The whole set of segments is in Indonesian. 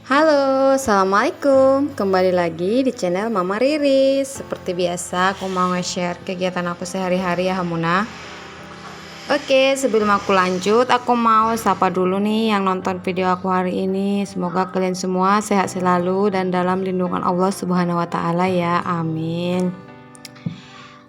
Halo, assalamualaikum. Kembali lagi di channel Mama Riris. Seperti biasa, aku mau nge-share kegiatan aku sehari-hari ya, Hamuna. Oke, sebelum aku lanjut, aku mau sapa dulu nih yang nonton video aku hari ini. Semoga kalian semua sehat selalu dan dalam lindungan Allah Subhanahu wa Ta'ala ya. Amin.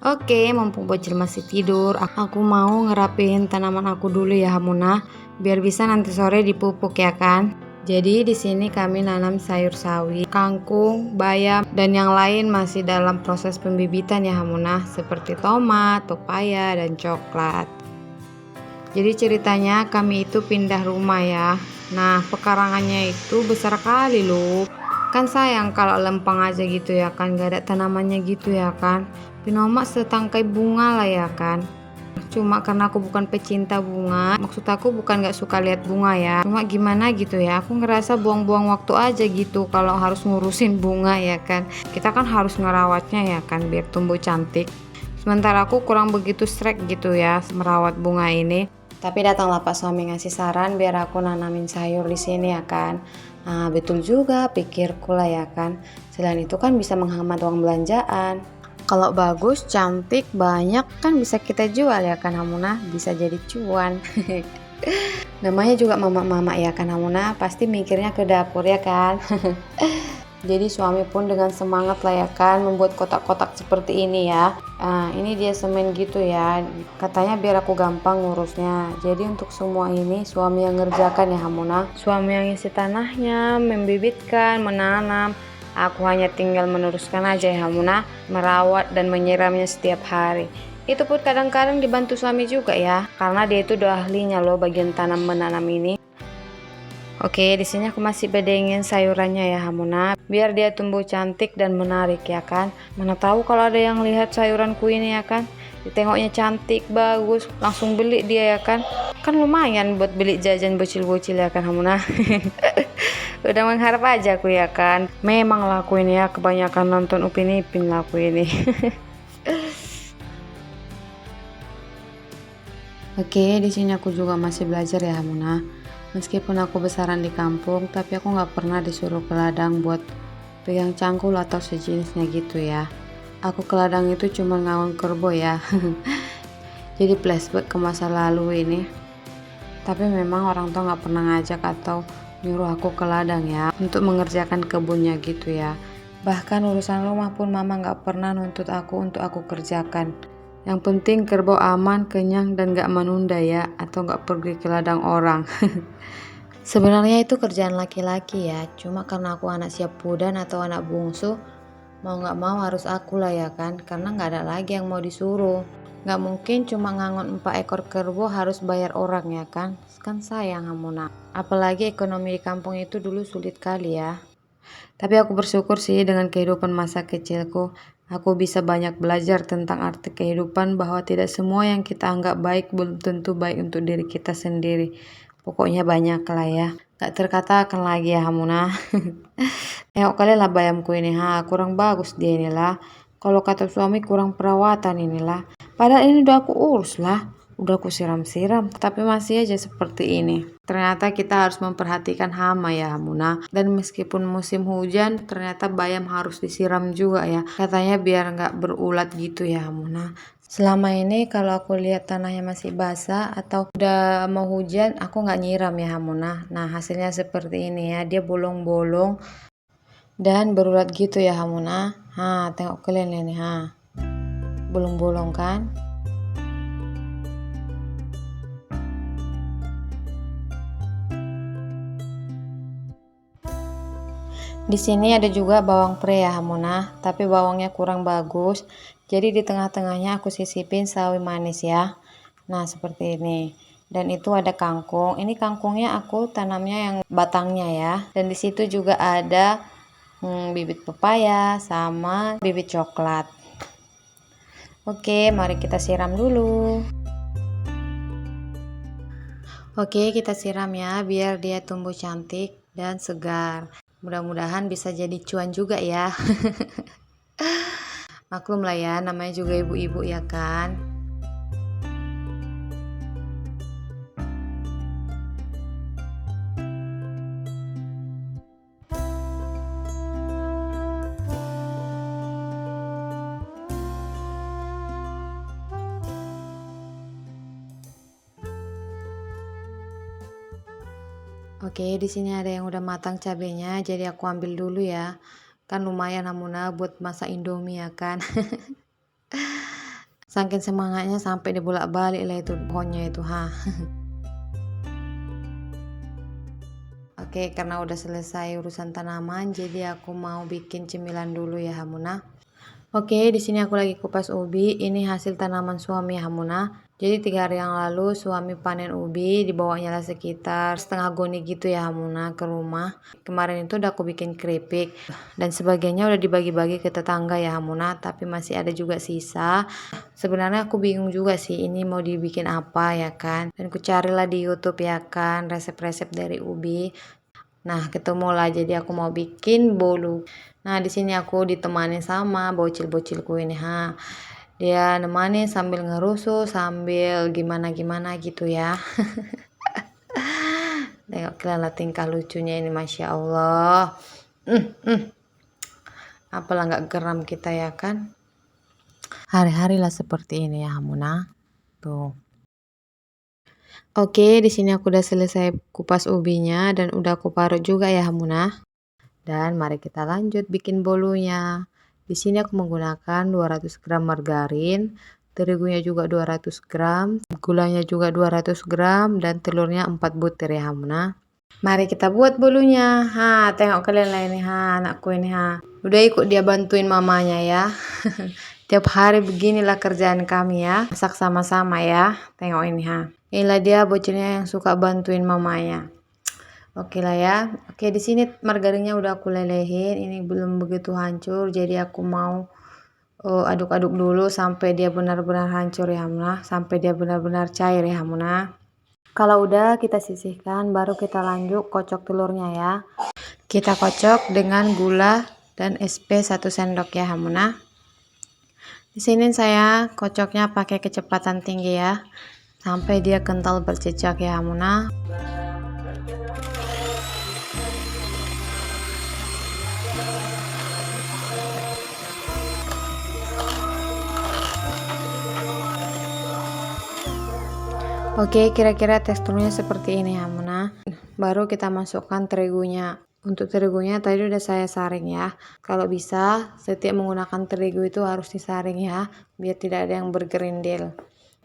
Oke, mumpung bocil masih tidur, aku mau ngerapihin tanaman aku dulu ya, Hamuna, biar bisa nanti sore dipupuk ya kan. Jadi di sini kami nanam sayur sawi, kangkung, bayam, dan yang lain masih dalam proses pembibitan ya, Hamuna, seperti tomat, pepaya, dan coklat. Jadi ceritanya kami itu pindah rumah ya. Nah, pekarangannya itu besar kali loh. Kan sayang kalau lempeng aja gitu ya kan, gak ada tanamannya gitu ya kan. Pinoma setangkai bunga lah ya kan. Cuma karena aku bukan pecinta bunga, maksud aku bukan gak suka lihat bunga ya. Cuma gimana gitu ya, aku ngerasa buang-buang waktu aja gitu kalau harus ngurusin bunga ya kan. Kita kan harus ngerawatnya ya kan biar tumbuh cantik. Sementara aku kurang begitu strek gitu ya merawat bunga ini. Tapi datanglah Pak suami ngasih saran biar aku nanamin sayur di sini ya kan. Nah, betul juga pikirku lah ya kan. Selain itu kan bisa menghemat uang belanjaan. Kalau bagus, cantik, banyak kan bisa kita jual ya kan Hamuna, bisa jadi cuan. Namanya juga mama-mama ya kan Hamuna, pasti mikirnya ke dapur ya kan. Jadi suami pun dengan semangat lah ya kan membuat kotak-kotak seperti ini ya. Nah, ini dia semen gitu ya. Katanya biar aku gampang ngurusnya. Jadi untuk semua ini suami yang ngerjakan ya Hamuna. Suami yang isi tanahnya, membibitkan, menanam. Aku hanya tinggal meneruskan aja ya Hamuna, merawat dan menyiramnya setiap hari. Itu pun kadang-kadang dibantu suami juga ya, karena dia itu udah ahlinya loh bagian tanam menanam ini. Oke, di sini aku masih bedengin sayurannya ya Hamuna, biar dia tumbuh cantik dan menarik ya kan. Mana tahu kalau ada yang lihat sayuranku ini ya kan, ditengoknya cantik, bagus, langsung beli dia ya kan. Kan lumayan buat beli jajan bocil-bocil ya kan Hamuna. Udah mengharap aja aku ya kan. Memang laku ini ya, kebanyakan nonton Upin Ipin laku ini. Oke, di sini aku juga masih belajar ya Hamuna. Meskipun aku besaran di kampung, tapi aku nggak pernah disuruh ke ladang buat pegang cangkul atau sejenisnya gitu ya. Aku ke ladang itu cuma ngawang kerbo ya. Jadi flashback ke masa lalu ini. Tapi memang orang tua nggak pernah ngajak atau nyuruh aku ke ladang ya untuk mengerjakan kebunnya gitu ya. Bahkan urusan rumah pun mama nggak pernah nuntut untuk aku kerjakan. Yang penting kerbau aman, kenyang, dan gak menunda ya, atau gak pergi ke ladang orang. Sebenarnya itu kerjaan laki-laki ya, cuma karena aku anak siap pudan atau anak bungsu, mau gak mau harus aku lah ya kan, karena gak ada lagi yang mau disuruh. Gak mungkin cuma ngangon 4 ekor kerbau harus bayar orang ya kan sayang Hamuna. Apalagi ekonomi di kampung itu dulu sulit kali ya. Tapi aku bersyukur sih dengan kehidupan masa kecilku. Aku bisa banyak belajar tentang arti kehidupan, bahwa tidak semua yang kita anggap baik belum tentu baik untuk diri kita sendiri. Pokoknya banyak lah ya. Gak terkatakan lagi ya Hamuna. Tengok kalian lah bayamku ini, kurang bagus dia inilah. Kalau kata suami kurang perawatan inilah. Padahal ini udah aku urus lah. Udah aku siram-siram, tapi masih aja seperti ini. Ternyata kita harus memperhatikan hama ya Hamuna. Dan meskipun musim hujan, ternyata bayam harus disiram juga ya. Katanya biar nggak berulat gitu ya Hamuna. Selama ini kalau aku lihat tanahnya masih basah atau udah mau hujan, aku nggak nyiram ya Hamuna. Nah hasilnya seperti ini ya, dia bolong-bolong dan berulat gitu ya Hamuna. Tengok kalian ini, bolong-bolong kan. Di sini ada juga bawang pre ya Hamuna, tapi bawangnya kurang bagus. Jadi di tengah-tengahnya aku sisipin sawi manis ya. Nah, seperti ini. Dan itu ada kangkung. Ini kangkungnya aku tanamnya yang batangnya ya. Dan di situ juga ada bibit pepaya sama bibit coklat. Oke, mari kita siram dulu. Oke, kita siram ya biar dia tumbuh cantik dan segar. Mudah-mudahan bisa jadi cuan juga ya. Maklum lah ya, namanya juga ibu-ibu ya kan. Oke, di sini ada yang udah matang cabenya, jadi aku ambil dulu ya. Kan lumayan Hamuna buat masak Indomie ya kan. Saking semangatnya sampai dibolak-balik lah itu pohonnya itu, ha. Oke, karena udah selesai urusan tanaman, jadi aku mau bikin cemilan dulu ya Hamuna. Oke, di sini aku lagi kupas ubi. Ini hasil tanaman suami Hamuna. Jadi 3 hari yang lalu suami panen ubi, dibawanya lah sekitar setengah goni gitu ya Hamuna ke rumah. Kemarin itu udah aku bikin keripik dan sebagiannya udah dibagi-bagi ke tetangga ya Hamuna, tapi masih ada juga sisa. Sebenarnya aku bingung juga sih ini mau dibikin apa ya kan. Dan ku carilah di YouTube ya kan resep-resep dari ubi. Nah, ketemulah jadi aku mau bikin bolu. Nah, di sini aku ditemani sama bocil-bocilku ini, ha. Dia nemani sambil ngerusuh, sambil gimana-gimana gitu ya. Tengok kelihatan tingkah lucunya ini, Masya Allah. Apalah nggak geram kita ya kan. Hari-hari lah seperti ini ya, Hamuna. Tuh. Oke, di sini aku udah selesai kupas ubinya dan udah aku parut juga ya, Hamuna. Dan mari kita lanjut bikin bolunya. Di sini aku menggunakan 200 gram margarin, terigunya juga 200 gram, gulanya juga 200 gram, dan telurnya 4 butir ya Hamna. Mari kita buat bolunya. Ha, tengok kalian lah ini, ha, anakku ini, ha. Udah ikut dia bantuin mamanya ya. Tiap hari beginilah kerjaan kami ya. Masak sama-sama ya. Tengok ini, ha. Inilah dia bocilnya yang suka bantuin mamanya. Oke lah ya. Oke, di sini margarinnya udah aku lelehin. Ini belum begitu hancur, jadi aku mau aduk-aduk dulu sampai dia benar-benar hancur ya Hamna, sampai dia benar-benar cair ya Hamna. Kalau udah kita sisihkan, baru kita lanjut kocok telurnya ya. Kita kocok dengan gula dan SP 1 sendok ya Hamna. Di sini saya kocoknya pakai kecepatan tinggi ya, sampai dia kental bercecak ya Hamna. Oke, kira-kira teksturnya seperti ini ya Muna. Baru kita masukkan terigunya. Untuk terigunya tadi udah saya saring ya. Kalau bisa setiap menggunakan terigu itu harus disaring ya, biar tidak ada yang bergerindil.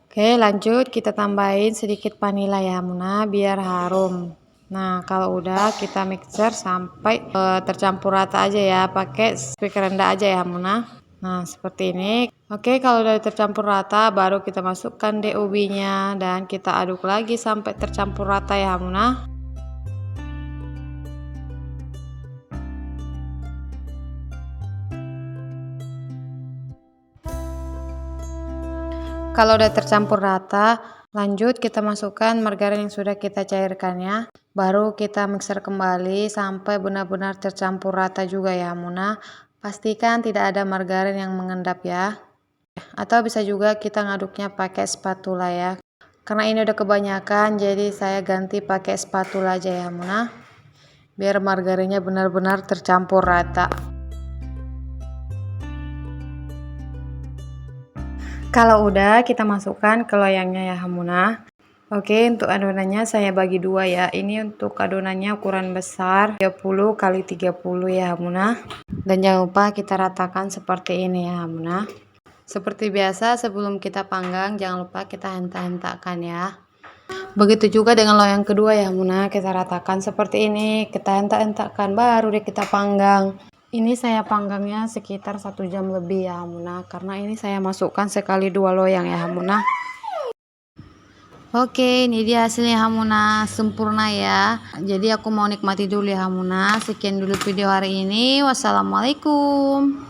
Oke, lanjut kita tambahin sedikit vanila ya Muna biar harum. Nah, kalau udah kita mixer sampai tercampur rata aja ya, pakai speaker rendah aja ya Muna. Nah, seperti ini. Oke, kalau udah tercampur rata, baru kita masukkan deh ubinya dan kita aduk lagi sampai tercampur rata ya, Muna. Kalau udah tercampur rata, lanjut kita masukkan margarin yang sudah kita cairkan ya. Baru kita mixer kembali sampai benar-benar tercampur rata juga ya, Muna. Pastikan tidak ada margarin yang mengendap ya. Atau bisa juga kita ngaduknya pakai spatula ya. Karena ini udah kebanyakan, jadi saya ganti pakai spatula aja ya Muna. Biar margarinnya benar-benar tercampur rata. Kalau udah kita masukkan ke loyangnya ya Hamuna. Oke, untuk adonannya saya bagi dua ya. Ini untuk adonannya ukuran besar 30 kali 30 ya Hamuna. Dan jangan lupa kita ratakan seperti ini ya Hamuna. Seperti biasa sebelum kita panggang jangan lupa kita hentak-hentakkan ya. Begitu juga dengan loyang kedua ya Hamuna. Kita ratakan seperti ini. Kita hentak-hentakkan baru deh kita panggang. Ini saya panggangnya sekitar 1 jam lebih ya Hamuna. Karena ini saya masukkan sekali 2 loyang ya Hamuna. Oke, ini dia hasilnya Hamuna, sempurna ya. Jadi aku mau nikmati dulu ya Hamuna. Sekian dulu video hari ini. Wassalamualaikum.